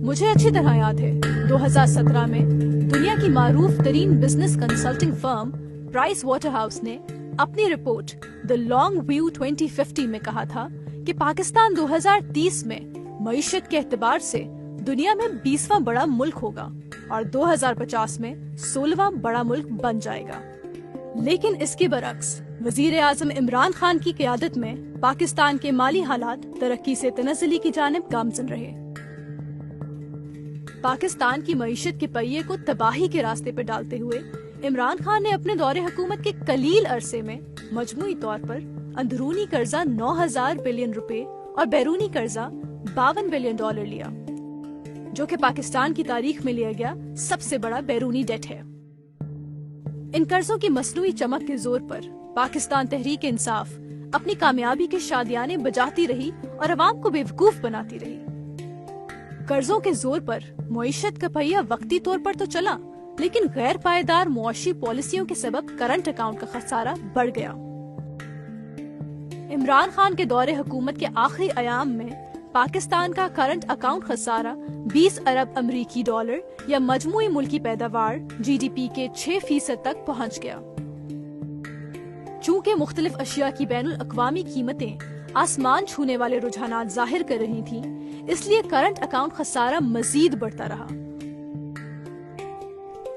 مجھے اچھی طرح یاد ہے 2017 میں دنیا کی معروف ترین business consulting firm Price Waterhouse نے اپنی رپورٹ دی لانگ ویو 2050 میں کہا تھا کہ پاکستان 2030 میں معیشت کے اعتبار سے دنیا میں 20واں بڑا ملک ہوگا اور 2050 میں 16واں بڑا ملک بن جائے گا. لیکن اس کے برعکس وزیر اعظم عمران خان کی قیادت میں پاکستان کے مالی حالات ترقی سے تنزلی کی جانب گامزن رہے. پاکستان کی معیشت کے پہیے کو تباہی کے راستے پر ڈالتے ہوئے عمران خان نے اپنے دور حکومت کے قلیل عرصے میں مجموعی طور پر اندرونی قرضہ 9,000 بلین روپے اور بیرونی قرضہ 52 بلین ڈالر لیا، جو کہ پاکستان کی تاریخ میں لیا گیا سب سے بڑا بیرونی ڈیٹ ہے. ان قرضوں کی مصنوعی چمک کے زور پر پاکستان تحریک انصاف اپنی کامیابی کے شادیانے بجاتی رہی اور عوام کو بیوقوف بناتی رہی. قرضوں کے زور پر معیشت کا پہیہ وقتی طور پر تو چلا، لیکن غیر پائیدار معاشی پالیسیوں کے سبب کرنٹ اکاؤنٹ کا خسارہ بڑھ گیا. عمران خان کے دور حکومت کے آخری ایام میں پاکستان کا کرنٹ اکاؤنٹ خسارہ 20 ارب امریکی ڈالر یا مجموعی ملکی پیداوار GDP کے 6% تک پہنچ گیا. چونکہ مختلف اشیاء کی بین الاقوامی قیمتیں آسمان چھونے والے رجحانات ظاہر کر رہی تھیں، اس لیے کرنٹ اکاؤنٹ خسارہ مزید بڑھتا رہا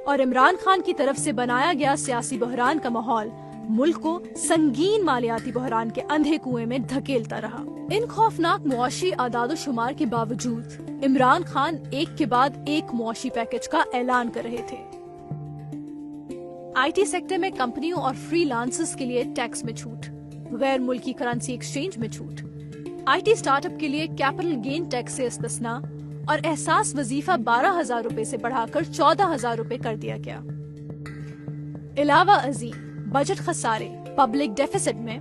اور عمران خان کی طرف سے بنایا گیا سیاسی بحران کا ماحول ملک کو سنگین مالیاتی بحران کے اندھے کنویں میں دھکیلتا رہا. ان خوفناک معاشی اعداد و شمار کے باوجود عمران خان ایک کے بعد ایک معاشی پیکج کا اعلان کر رہے تھے. IT سیکٹر میں کمپنیوں اور فری لانسرز کے لیے ٹیکس میں چھوٹ، غیر ملکی کرنسی ایکسچینج میں چھوٹ، IT اسٹارٹ اپ کے لیے کیپٹل گین ٹیکس سے استثناء اور احساس وظیفہ 12,000 روپے سے بڑھا کر 14,000 روپے کر دیا گیا. علاوہ ازیں بجٹ خسارے پبلک ڈیفیسٹ میں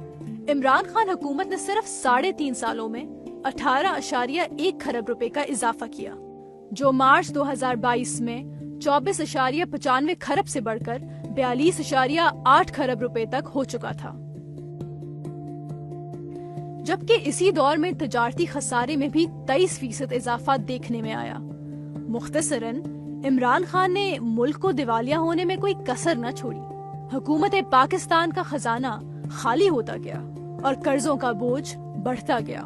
عمران خان حکومت نے صرف 3.5 سالوں میں 18.1 کھرب روپے کا اضافہ کیا، جو مارچ 2022 میں 24.95 کھرب سے بڑھ کر 42.8 کھرب روپے تک ہو چکا تھا. جبکہ اسی دور میں تجارتی خسارے میں بھی 23% اضافہ دیکھنے میں آیا. مختصراً عمران خان نے ملک کو دیوالیہ ہونے میں کوئی کسر نہ چھوڑی. حکومت پاکستان کا خزانہ خالی ہوتا گیا اور قرضوں کا بوجھ بڑھتا گیا.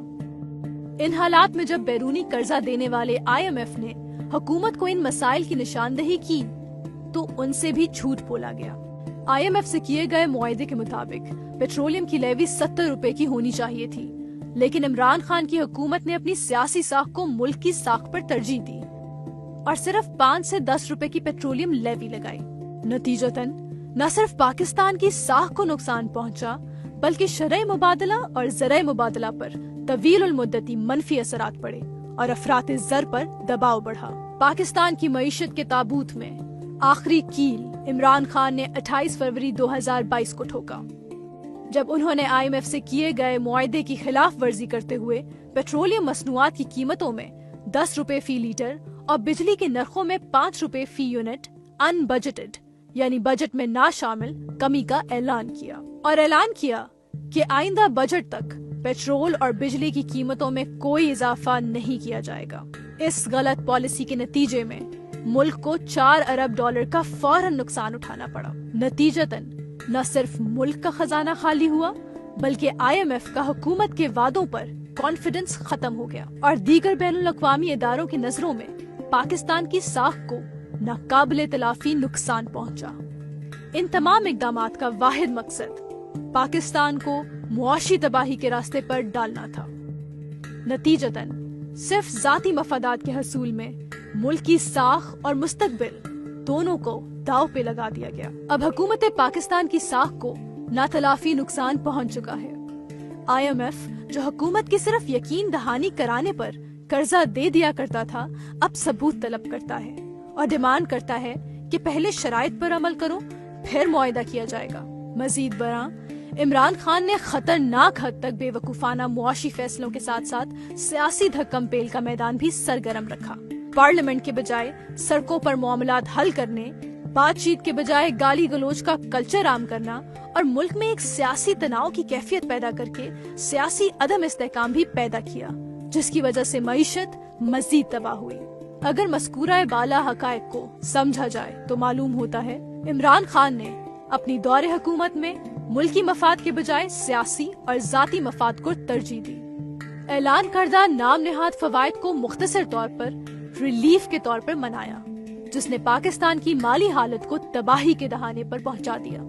ان حالات میں جب بیرونی قرضہ دینے والے IMF نے حکومت کو ان مسائل کی نشاندہی کی تو ان سے بھی جھوٹ بولا گیا. IMF سے کیے گئے معاہدے کے مطابق پیٹرولیم کی لیوی 70 روپے کی ہونی چاہیے تھی، لیکن عمران خان کی حکومت نے اپنی سیاسی ساکھ کو ملک کی ساکھ پر ترجیح دی اور صرف 5 سے 10 روپے کی پیٹرولیم لیوی لگائی. نتیجتاً نہ صرف پاکستان کی ساکھ کو نقصان پہنچا بلکہ شرح مبادلہ اور زرعی مبادلہ پر طویل المدتی منفی اثرات پڑے اور افراط زر پر دباؤ بڑھا. پاکستان کی معیشت کے تابوت میں آخری کیل عمران خان نے 28 فروری 2022 کو ٹھوکا، جب انہوں نے IMF سے کیے گئے معاہدے کی خلاف ورزی کرتے ہوئے پیٹرولیم مصنوعات کی قیمتوں میں 10 روپے فی لیٹر اور بجلی کے نرخوں میں 5 روپے فی یونٹ ان بجٹڈ یعنی بجٹ میں نہ شامل کمی کا اعلان کیا کہ آئندہ بجٹ تک پیٹرول اور بجلی کی قیمتوں میں کوئی اضافہ نہیں کیا جائے گا. اس غلط پالیسی کے نتیجے میں ملک کو 4 ارب ڈالر کا فوراً نقصان اٹھانا پڑا. نتیجتاً نہ صرف ملک کا خزانہ خالی ہوا بلکہ IMF کا حکومت کے وعدوں پر کانفیڈنس ختم ہو گیا اور دیگر بین الاقوامی اداروں کی نظروں میں پاکستان کی ساکھ کو ناقابل تلافی نقصان پہنچا. ان تمام اقدامات کا واحد مقصد پاکستان کو معاشی تباہی کے راستے پر ڈالنا تھا. نتیجتاً صرف ذاتی مفادات کے حصول میں ملک کی ساکھ اور مستقبل دونوں کو داؤ پہ لگا دیا گیا. اب حکومت پاکستان کی ساکھ کو ناتلافی نقصان پہنچ چکا ہے. IMF جو حکومت کی صرف یقین دہانی کرانے پر قرضہ دے دیا کرتا تھا، اب ثبوت طلب کرتا ہے اور ڈیمانڈ کرتا ہے کہ پہلے شرائط پر عمل کرو پھر معاہدہ کیا جائے گا. مزید برآں عمران خان نے خطرناک حد تک بے وقوفانہ معاشی فیصلوں کے ساتھ ساتھ سیاسی دھکم پیل کا میدان بھی سرگرم رکھا. پارلیمنٹ کے بجائے سڑکوں پر معاملات حل کرنے، بات چیت کے بجائے گالی گلوچ کا کلچر عام کرنا اور ملک میں ایک سیاسی تناؤ کی کیفیت پیدا کر کے سیاسی عدم استحکام بھی پیدا کیا، جس کی وجہ سے معیشت مزید تباہ ہوئی۔ اگر مذکورہ بالا حقائق کو سمجھا جائے تو معلوم ہوتا ہے عمران خان نے اپنی دور حکومت میں ملکی مفاد کے بجائے سیاسی اور ذاتی مفاد کو ترجیح دی۔ اعلان کردہ نام نہاد فوائد کو مختصر طور پر ریلیف کے طور پر منایا، جس نے پاکستان کی مالی حالت کو تباہی کے دہانے پر پہنچا دیا۔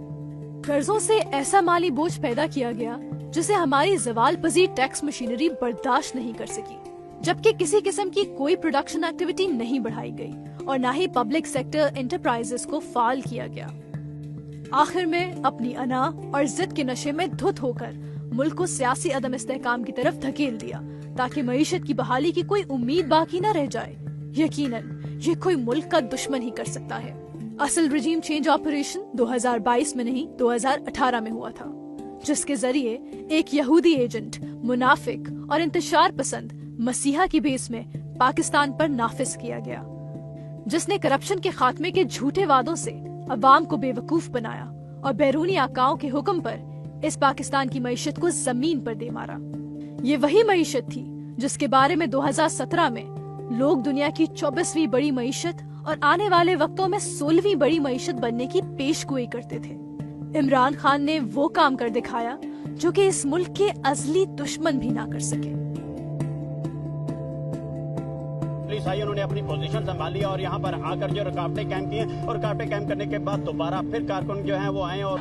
قرضوں سے ایسا مالی بوجھ پیدا کیا گیا جسے ہماری زوال پذیر ٹیکس مشینری برداشت نہیں کر سکی، جبکہ کسی قسم کی کوئی پروڈکشن ایکٹیویٹی نہیں بڑھائی گئی اور نہ ہی پبلک سیکٹر انٹرپرائزز کو فعال کیا گیا۔ آخر میں اپنی انا اور ضد کے نشے میں دھت ہو کر ملک کو سیاسی عدم استحکام کی طرف دھکیل دیا تاکہ معیشت کی بحالی کی کوئی امید باقی نہ رہ جائے۔ یقیناً یہ کوئی ملک کا دشمن ہی کر سکتا ہے۔ اصل رجیم چینج آپریشن 2022 میں نہیں 2018 میں ہوا تھا، جس کے ذریعے ایک یہودی ایجنٹ، منافق اور انتشار پسند مسیحا کی بیس میں پاکستان پر نافذ کیا گیا، جس نے کرپشن کے خاتمے کے جھوٹے وعدوں سے عوام کو بے وقوف بنایا اور بیرونی آقاؤں کے حکم پر اس پاکستان کی معیشت کو زمین پر دے مارا۔ یہ وہی معیشت تھی جس کے بارے میں 2017 میں لوگ دنیا کی 24ویں بڑی معیشت اور آنے والے وقتوں میں 16ویں بڑی معیشت بننے کی پیش گوئی کرتے تھے۔ عمران خان نے وہ کام کر دکھایا جو کہ اس ملک کے ازلی دشمن بھی نہ کر سکے۔ پولیس آئی، انہوں نے اپنی پوزیشن سنبھال لیا اور یہاں پر آ کر جو رکاوٹیں قائم کی ہیں، اور رکاوٹیں قائم کرنے کے بعد دوبارہ پھر کارکن جو ہیں وہ آئے اور